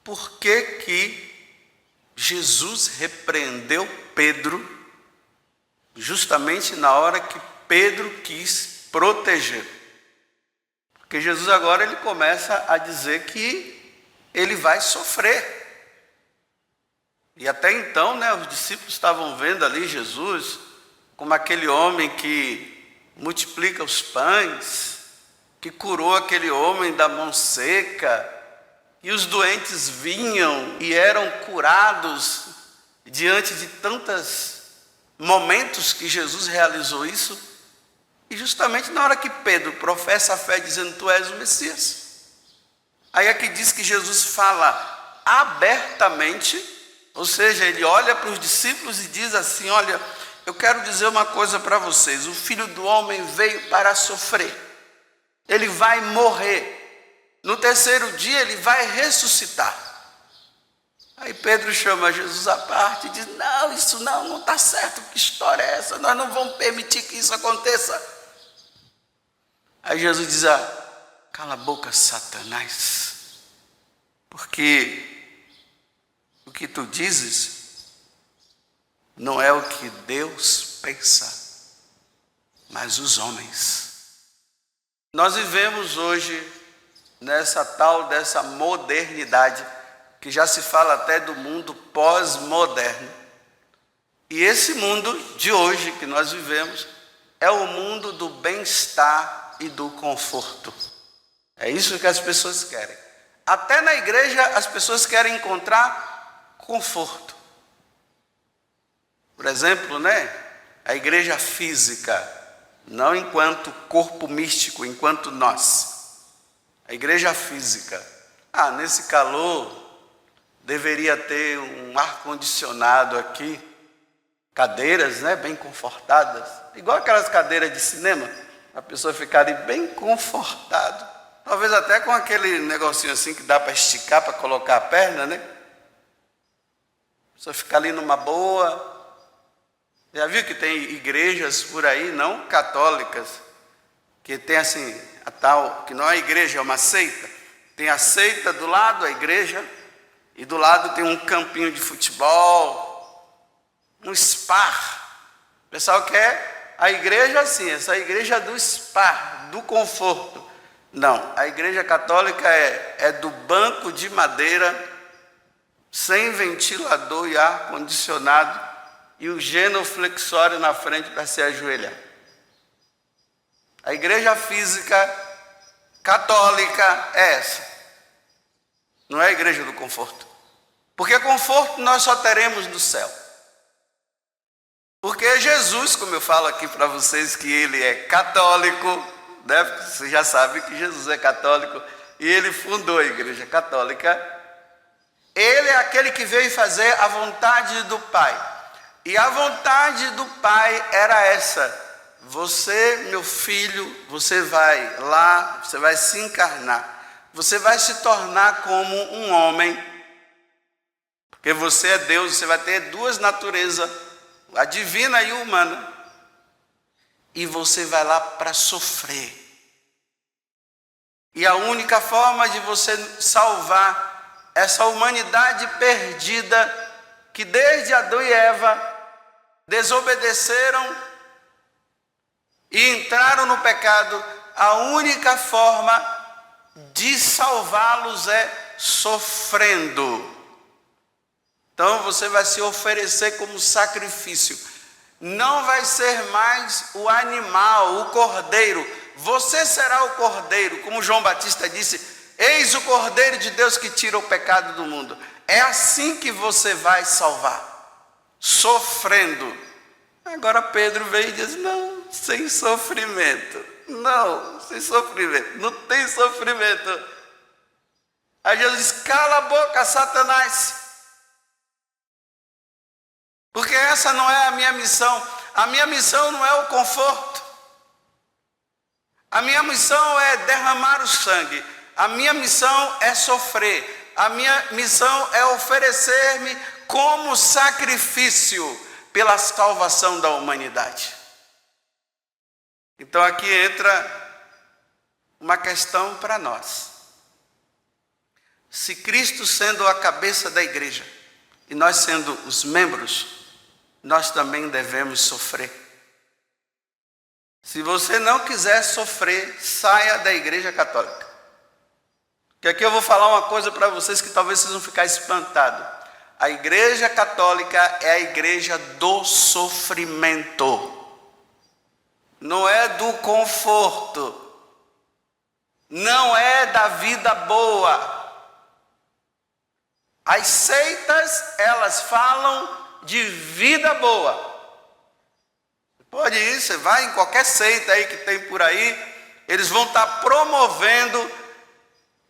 por que que Jesus repreendeu Pedro justamente na hora que Pedro quis proteger. Porque Jesus agora ele começa a dizer que ele vai sofrer. E até então, os discípulos estavam vendo ali Jesus como aquele homem que multiplica os pães, que curou aquele homem da mão seca, e os doentes vinham e eram curados diante de tantos momentos que Jesus realizou isso. E justamente na hora que Pedro professa a fé dizendo: tu és o Messias. Aí aqui diz que Jesus fala abertamente, ou seja, ele olha para os discípulos e diz assim: olha, eu quero dizer uma coisa para vocês, o Filho do Homem veio para sofrer, ele vai morrer, no terceiro dia ele vai ressuscitar. Aí Pedro chama Jesus à parte e diz: não, isso não está certo, que história é essa? Nós não vamos permitir que isso aconteça. Aí Jesus diz: cala a boca, Satanás, porque o que tu dizes não é o que Deus pensa, mas os homens. Nós vivemos hoje dessa modernidade, que já se fala até do mundo pós-moderno. E esse mundo de hoje que nós vivemos é o mundo do bem-estar e do conforto. É isso que as pessoas querem. Até na igreja as pessoas querem encontrar conforto. Por exemplo, a igreja física, não enquanto corpo místico, enquanto nós. A igreja física. Nesse calor deveria ter um ar-condicionado aqui, cadeiras, bem confortadas, igual aquelas cadeiras de cinema, a pessoa ficar ali bem confortado, talvez até com aquele negocinho assim que dá para esticar, para colocar a perna, a pessoa ficar ali numa boa. Já viu que tem igrejas por aí, não católicas, que tem assim, a tal, que não é igreja, é uma seita, tem a seita do lado, a igreja, e do lado tem um campinho de futebol, um spa. O pessoal quer a igreja assim, essa igreja do spa, do conforto. Não, a igreja católica é do banco de madeira, sem ventilador e ar-condicionado, e o genuflexório na frente para se ajoelhar. A igreja física católica é essa. Não é a igreja do conforto. Porque conforto nós só teremos no céu. Porque Jesus, como eu falo aqui para vocês que ele é católico, você já sabe que Jesus é católico, e ele fundou a igreja católica. Ele é aquele que veio fazer a vontade do Pai. E a vontade do Pai era essa: você, meu filho, você vai lá, você vai se encarnar, você vai se tornar como um homem, porque você é Deus, você vai ter duas naturezas, a divina e a humana, e você vai lá para sofrer. E a única forma de você salvar essa humanidade perdida, que desde Adão e Eva desobedeceram e entraram no pecado, a única forma de salvá-los é sofrendo. Então você vai se oferecer como sacrifício. Não vai ser mais o animal, o cordeiro. Você será o cordeiro, como João Batista disse: eis o cordeiro de Deus que tira o pecado do mundo. É assim que você vai salvar, sofrendo. Agora Pedro veio e diz: não, sem sofrimento. Não, sem sofrimento, não tem sofrimento. Aí Jesus diz: cala a boca, Satanás, porque essa não é a minha missão. A minha missão não é o conforto. A minha missão é derramar o sangue. A minha missão é sofrer. A minha missão é oferecer-me como sacrifício pela salvação da humanidade. Então aqui entra uma questão para nós. se Cristo sendo a cabeça da igreja e nós sendo os membros, nós também devemos sofrer. Se você não quiser sofrer, saia da igreja católica. Que aqui eu vou falar uma coisa para vocês que talvez vocês vão ficar espantados. A igreja católica é a igreja do sofrimento. Não é do conforto. Não é da vida boa. As seitas, elas falam de vida boa. Pode ir, você vai em qualquer seita aí que tem por aí, eles vão estar promovendo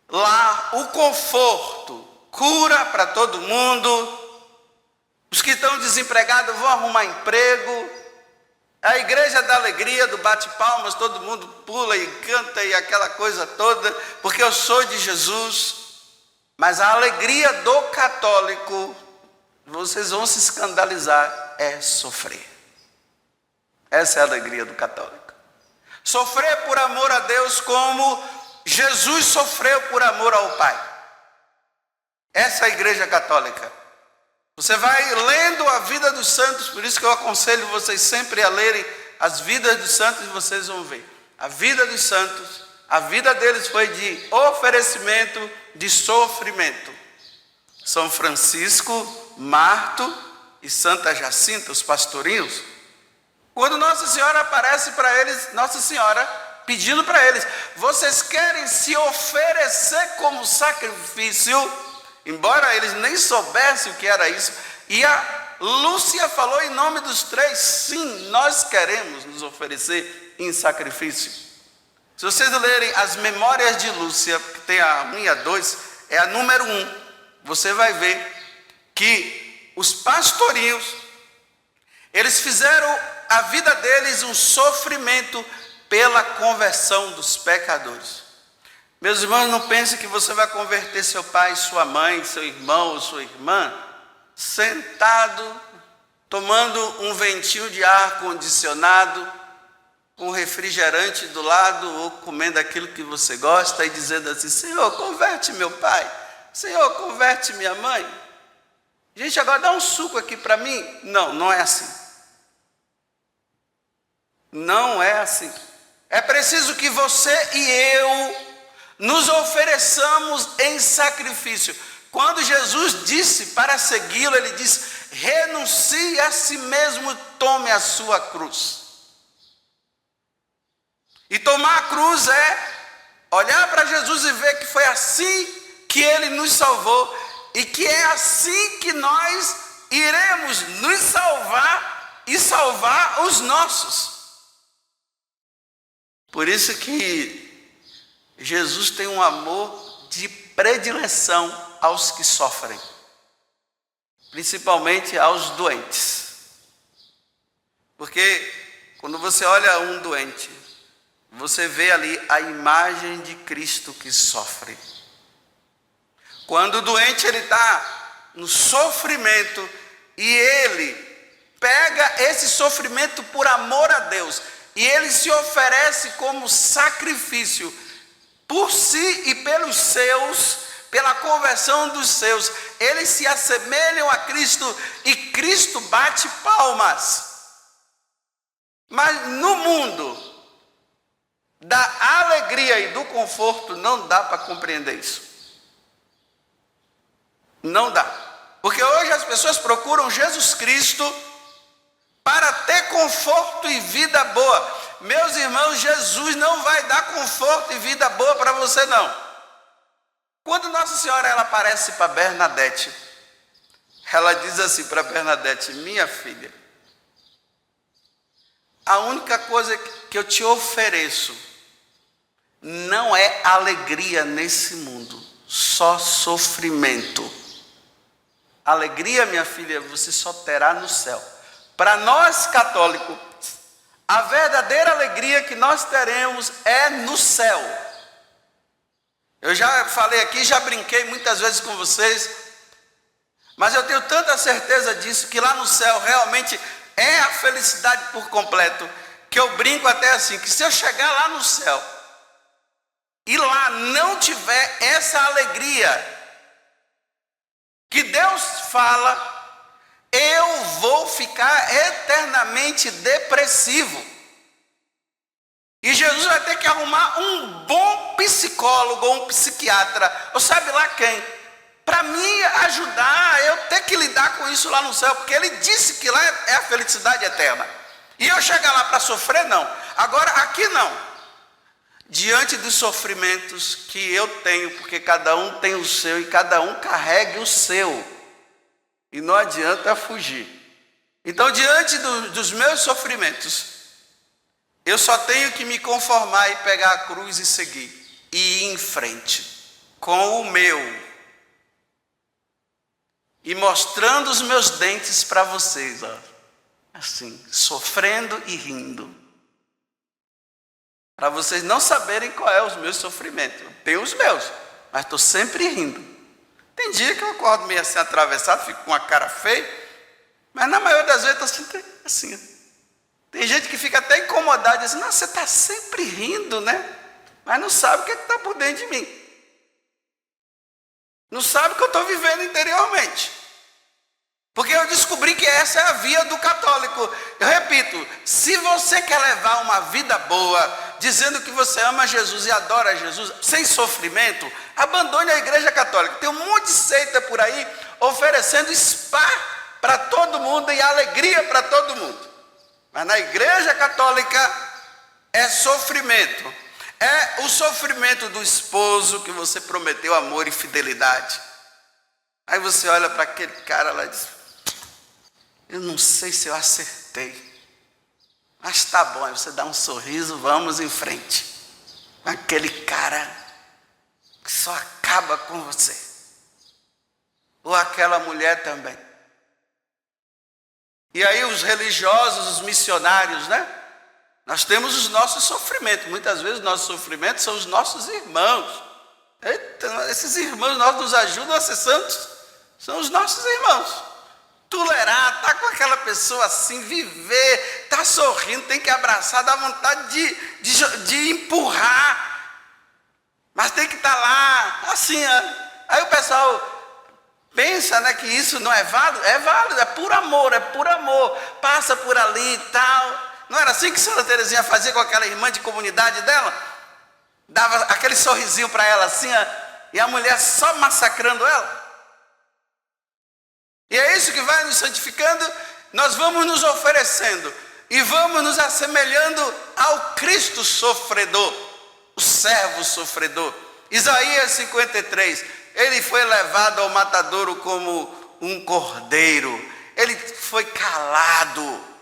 lá o conforto, cura para todo mundo. Os que estão desempregados vão arrumar emprego. A igreja da alegria, do bate-palmas, todo mundo pula e canta e aquela coisa toda, porque eu sou de Jesus. Mas a alegria do católico, vocês vão se escandalizar, é sofrer. Essa é a alegria do católico. Sofrer por amor a Deus como Jesus sofreu por amor ao Pai. Essa é a igreja católica. Você vai lendo a vida dos santos, por isso que eu aconselho vocês sempre a lerem as vidas dos santos, e vocês vão ver. A vida dos santos, a vida deles foi de oferecimento, de sofrimento. São Francisco, Marto e Santa Jacinta, os pastorinhos. Quando Nossa Senhora aparece para eles, Nossa Senhora pedindo para eles: vocês querem se oferecer como sacrifício? Embora eles nem soubessem o que era isso. E a Lúcia falou em nome dos três: sim, nós queremos nos oferecer em sacrifício. Se vocês lerem as memórias de Lúcia, que tem a 1 e a 2, é a número 1, você vai ver que os pastorinhos, eles fizeram a vida deles um sofrimento pela conversão dos pecadores. Meus irmãos, não pense que você vai converter seu pai, sua mãe, seu irmão ou sua irmã sentado, tomando um ventinho de ar condicionado, com refrigerante do lado, ou comendo aquilo que você gosta e dizendo assim: Senhor, converte meu pai, Senhor, converte minha mãe. Gente, agora dá um suco aqui para mim. Não, não é assim. Não é assim. É preciso que você e eu nos ofereçamos em sacrifício. Quando Jesus disse para segui-lo, ele disse: renuncie a si mesmo, tome a sua cruz. E tomar a cruz é olhar para Jesus e ver que foi assim que ele nos salvou, e que é assim que nós iremos nos salvar e salvar os nossos. Por isso que Jesus tem um amor de predileção aos que sofrem, principalmente aos doentes. Porque quando você olha um doente, você vê ali a imagem de Cristo que sofre. Quando o doente ele está no sofrimento e ele pega esse sofrimento por amor a Deus e ele se oferece como sacrifício por si e pelos seus, pela conversão dos seus, eles se assemelham a Cristo e Cristo bate palmas. Mas no mundo da alegria e do conforto não dá para compreender isso. Não dá. Porque hoje as pessoas procuram Jesus Cristo para ter conforto e vida boa. Meus irmãos, Jesus não vai dar conforto e vida boa para você não. Quando Nossa Senhora ela aparece para Bernadette, ela diz assim para Bernadette: minha filha, a única coisa que eu te ofereço não é alegria nesse mundo, só sofrimento. Alegria, minha filha, você só terá no céu. Para nós católicos, a verdadeira alegria que nós teremos é no céu. Eu já falei aqui, já brinquei muitas vezes com vocês, mas eu tenho tanta certeza disso, que lá no céu realmente é a felicidade por completo, que eu brinco até assim, que se eu chegar lá no céu e lá não tiver essa alegria fala, eu vou ficar eternamente depressivo. E Jesus vai ter que arrumar um bom psicólogo ou um psiquiatra, ou sabe lá quem, para me ajudar eu ter que lidar com isso lá no céu, porque ele disse que lá é a felicidade eterna. E eu chegar lá para sofrer, não. Agora, aqui não. Diante dos sofrimentos que eu tenho, porque cada um tem o seu e cada um carregue o seu, e não adianta fugir. Então, diante dos meus sofrimentos, eu só tenho que me conformar e pegar a cruz e seguir, e ir em frente, com o meu, e mostrando os meus dentes para vocês, ó, assim, sofrendo e rindo. Para vocês não saberem qual é os meus sofrimentos. Eu tenho os meus, mas estou sempre rindo. Tem dia que eu acordo meio assim atravessado, fico com uma cara feia, mas na maioria das vezes estou sempre assim. Tem gente que fica até incomodada, diz assim, não, você está sempre rindo, né? Mas não sabe o que está por dentro de mim. Não sabe o que eu estou vivendo interiormente. Porque eu descobri que essa é a via do católico. Eu repito, se você quer levar uma vida boa, dizendo que você ama Jesus e adora Jesus, sem sofrimento, abandone a igreja católica. Tem um monte de seita por aí, oferecendo spa para todo mundo e alegria para todo mundo. Mas na igreja católica é sofrimento. É o sofrimento do esposo que você prometeu amor e fidelidade. Aí você olha para aquele cara lá e diz, eu não sei se eu acertei, mas tá bom. Aí você dá um sorriso, vamos em frente. Aquele cara que só acaba com você. Ou aquela mulher também. E aí os religiosos, os missionários, né? Nós temos os nossos sofrimentos. Muitas vezes os nossos sofrimentos são os nossos irmãos. Eita, esses irmãos nós nos ajudam a ser santos. São os nossos irmãos. Tolerar, tá com aquela pessoa assim, viver, tá sorrindo, tem que abraçar, dá vontade de empurrar. Mas tem que estar lá, assim, ó. Aí o pessoal pensa, né, que isso não é válido. É válido, é por amor. Passa por ali e tal. Não era assim que Santa Teresinha fazia com aquela irmã de comunidade dela? Dava aquele sorrisinho para ela assim, ó, e a mulher só massacrando ela. E é isso que vai nos santificando. Nós vamos nos oferecendo e vamos nos assemelhando ao Cristo sofredor, o servo sofredor. Isaías 53, ele foi levado ao matadouro como um cordeiro, ele foi calado,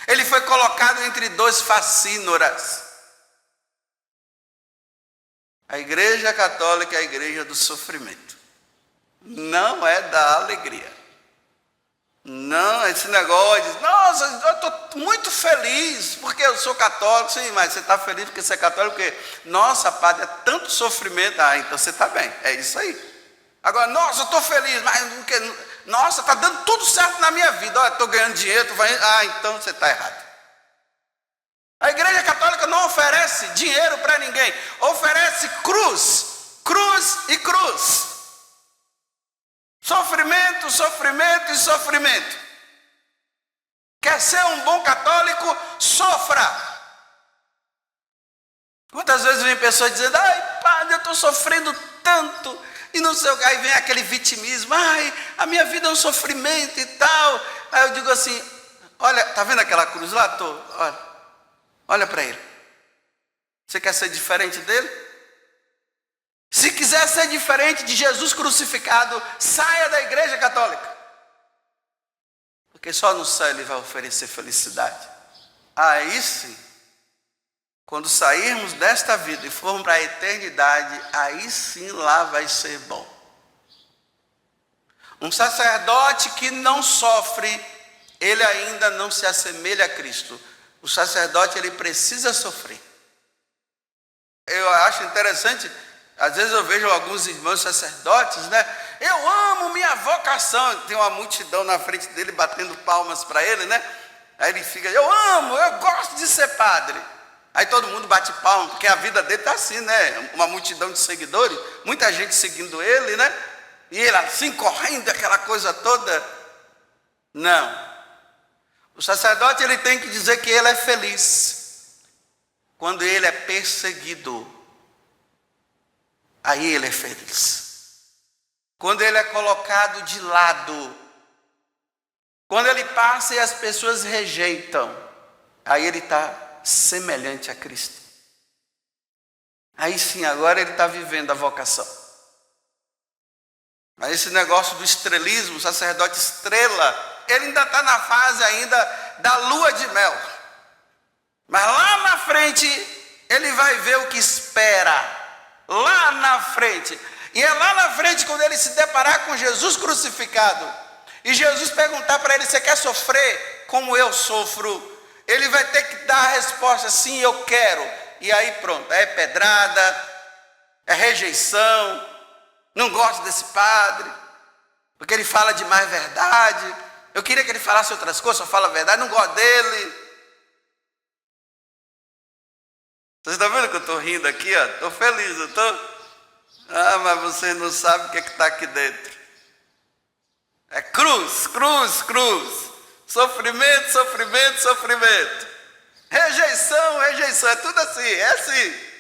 ele foi colocado entre dois facínoras. A igreja católica é a igreja do sofrimento, não é da alegria. Não, esse negócio de, nossa, eu estou muito feliz porque eu sou católico. Sim, mas você está feliz porque você é católico? Porque, nossa, padre, é tanto sofrimento. Ah, então você está bem, é isso aí. Agora, nossa, eu estou feliz, mas porque, nossa, está dando tudo certo na minha vida. Olha, estou ganhando dinheiro, então você está errado. A igreja católica não oferece dinheiro para ninguém, oferece cruz, cruz e cruz. Sofrimento, sofrimento e sofrimento. Quer ser um bom católico? Sofra. Quantas vezes vem pessoas dizendo, ai padre, eu estou sofrendo tanto, e não sei o que, aí vem aquele vitimismo, ai, a minha vida é um sofrimento e tal. Aí eu digo assim, olha, tá vendo aquela cruz lá? Olha para ele. Você quer ser diferente dele? Se quiser ser diferente de Jesus crucificado, saia da igreja católica. Porque só no céu ele vai oferecer felicidade. Aí sim, quando sairmos desta vida e formos para a eternidade, aí sim lá vai ser bom. Um sacerdote que não sofre, ele ainda não se assemelha a Cristo. O sacerdote, ele precisa sofrer. Eu acho interessante. Às vezes eu vejo alguns irmãos sacerdotes, né? Eu amo minha vocação. Tem uma multidão na frente dele batendo palmas para ele, né? Aí ele fica, eu gosto de ser padre. Aí todo mundo bate palma, porque a vida dele está assim, né? Uma multidão de seguidores, muita gente seguindo ele, né? E ele assim correndo, aquela coisa toda. Não. O sacerdote ele tem que dizer que ele é feliz quando ele é perseguido. Aí ele é feliz. Quando ele é colocado de lado. Quando ele passa e as pessoas rejeitam. Aí ele está semelhante a Cristo. Aí sim, agora ele está vivendo a vocação. Mas esse negócio do estrelismo, o sacerdote estrela, ele ainda está na fase ainda da lua de mel. Mas lá na frente, ele vai ver o que espera. Lá na frente. E é lá na frente quando ele se deparar com Jesus crucificado. E Jesus perguntar para ele, você quer sofrer como eu sofro? Ele vai ter que dar a resposta, sim, eu quero. E aí pronto, é pedrada, é rejeição. Não gosto desse padre, porque ele fala demais verdade. Eu queria que ele falasse outras coisas, só fala a verdade, não gosto dele. Vocês estão vendo que eu estou rindo aqui? Estou feliz, eu estou? Mas você não sabe o que está aqui dentro. É cruz, cruz, cruz. Sofrimento, sofrimento, sofrimento. Rejeição, rejeição, é tudo assim, é assim.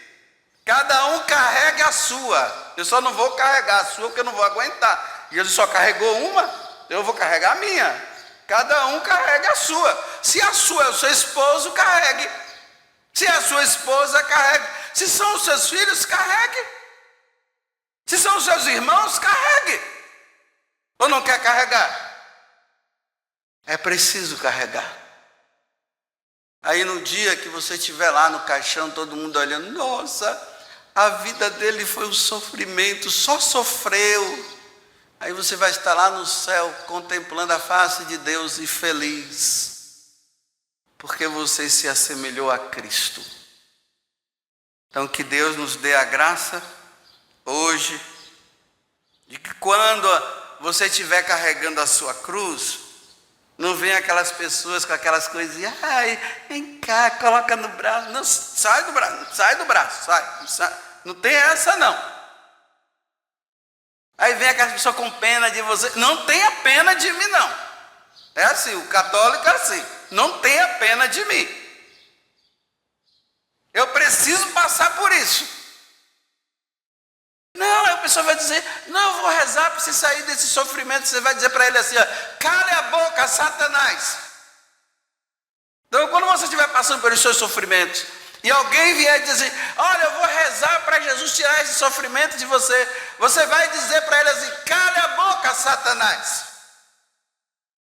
Cada um carrega a sua. Eu só não vou carregar a sua porque eu não vou aguentar. Jesus só carregou uma, eu vou carregar a minha. Cada um carrega a sua. Se a sua é o seu esposo, carregue. Se é a sua esposa, carregue. Se são os seus filhos, carregue. Se são os seus irmãos, carregue. Ou não quer carregar? É preciso carregar. Aí no dia que você estiver lá no caixão, todo mundo olhando, nossa, a vida dele foi um sofrimento, só sofreu. Aí você vai estar lá no céu, contemplando a face de Deus e feliz, porque você se assemelhou a Cristo. Então que Deus nos dê a graça, hoje, de que quando você estiver carregando a sua cruz, não vem aquelas pessoas com aquelas coisinhas, ai, vem cá, coloca no braço. Não, sai do braço, sai. Não tem essa não. Aí vem aquelas pessoas com pena de você. Não tenha pena de mim não. É assim, o católico é assim. Não tenha pena de mim. Eu preciso passar por isso. Não, aí a pessoa vai dizer, não, eu vou rezar para você sair desse sofrimento. Você vai dizer para ele assim, ó, cale a boca, Satanás. Então quando você estiver passando pelos seus sofrimentos, e alguém vier dizer, olha, eu vou rezar para Jesus tirar esse sofrimento de você, você vai dizer para ele assim, cale a boca, Satanás.